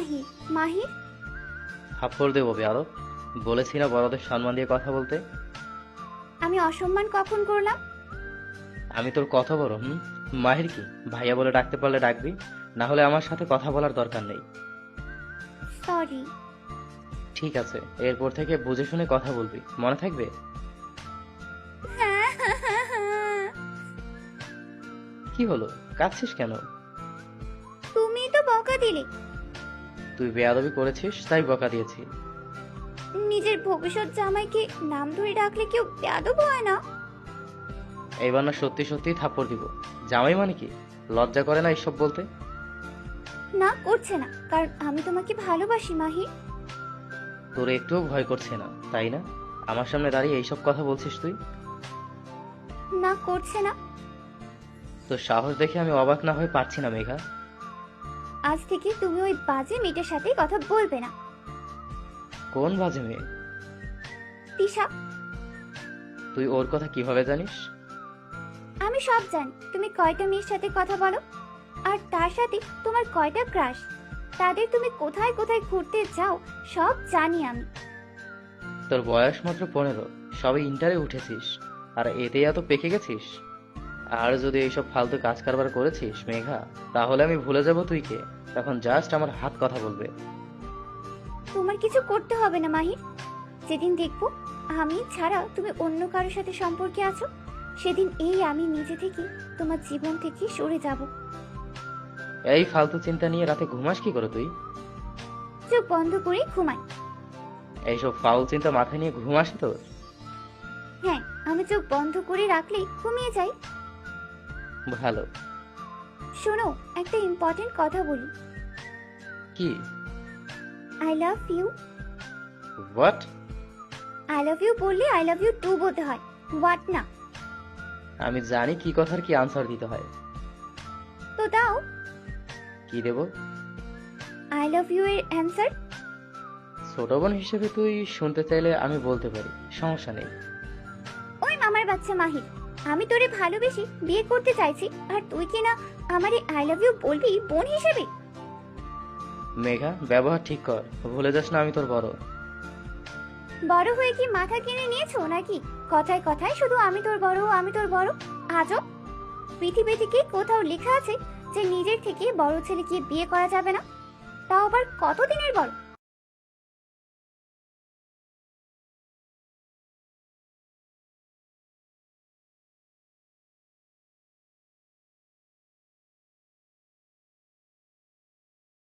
মাহির। মাহির, থাপ্পড় দেবো বেয়াদব। বলেছি না বড়দের সম্মান দিয়ে কথা বলতে। আমি অসম্মান কখন করলাম? আমি তোর কত বড়? মাহির কি ভাইয়া বলে ডাকতে পারলে ডাকবি, না হলে আমার সাথে কথা বলার দরকার নেই। সরি। ঠিক আছে, এরপর থেকে বুঝে শুনে কথা বলবি, মনে থাকবে? কি হলো, কাঁদছিস কেন? তুমি তো বকা দিলে। তুই বেয়াদবি করেছিস তাই বকা দিয়েছি। নিজের ভবিষ্যৎ জামাইকে নাম ধরে ডাকলে কেউ বেয়াদব হয় না? এইবার না সত্যি সত্যি থাপ্পড় দিব। জামাই মানে কি, লজ্জা করে না এসব বলতে? না, করছে না, কারণ আমি তোমাকে ভালোবাসি মাহির। তোর একটুও ভয় করছে না তাই না? আমার সামনে দাঁড়িয়ে এইসব কথা বলছিস তুই? না, করছে না। তোর সাহস দেখে আমি অবাক না হয়ে পারছি না মেঘা। আজ থেকে তুমি ওই বাজে মেয়েটার সাথে কথা বলবে না। কোন বাজে মেয়ে? তিশা। তুই ওর কথা কিভাবে জানিস? আমি সব জানি তুমি কয়টা মেয়ের সাথে কথা বলো, আর তার সাথে তোমার কয়টা ক্রাশ, তাদের তুমি কোথায় কোথায় ঘুরতে যাও, সব জানি আমি। তোর বয়স মাত্র 15, সবে ইন্টারে উঠেছিস, আর এতেই এত পেকে গেছিস? আর যদি এইসব ফালতু কাজ কারবার করেছিস মেঘা, তাহলে আমি ভুলে যাব তুই কে। তখন জাস্ট আমার হাত কথা বলবে। তোমার কিছু করতে হবে না মাহির। যেদিন দেখবো আমি ছাড়া তুমি অন্য কারোর সাথে সম্পর্কে আছো, সেদিন এই আমি নিজে থেকে তোমার জীবন থেকে সরে যাব। এই ফালতু চিন্তা নিয়ে রাতে ঘুমাস কি করে তুই? চোখ বন্ধ করে ঘুমাই। এইসব ফাউল চিন্তা মাথায় নিয়ে ঘুমাস তোর? হ্যাঁ, আমি চোখ বন্ধ করে রাখলেই ঘুমিয়ে যাই। ভালো। শোনো, একটা ইম্পর্টেন্ট কথা বলি। কি? I love you. What? I love you বললে আই লাভ ইউ টু বলতে হয়, হোয়াট না। আমি জানি কি কথার কি আনসার দিতে হয়। তো দাও। কি দেব? আই লাভ ইউ এর অ্যান্সার। ছোট বোন হিসেবে তুই শুনতে চাইলে আমি বলতে পারি, সমস্যা নেই। ওই মামার বাচ্চা মাহির, আমি তোরে ভালোবেসে বিয়ে করতে চাইছি, আর তুই কি না আমারে আই লাভ ইউ বলবি বোন হিসেবে? মেঘা, ব্যবহার ঠিক কর, ভুলে যাস না আমি তোর বড়। বড় হয়ে কি মাথা কিনে নিয়েছো নাকি? কথায় কথায় শুধু আমি তোর বড়, আমি তোর বড়। আজও পৃথিবী থেকে কোথাও লেখা আছে যে নিজের থেকে বড় ছেলেকে বিয়ে করা যাবে না? তাও আবার কতদিনের বড়?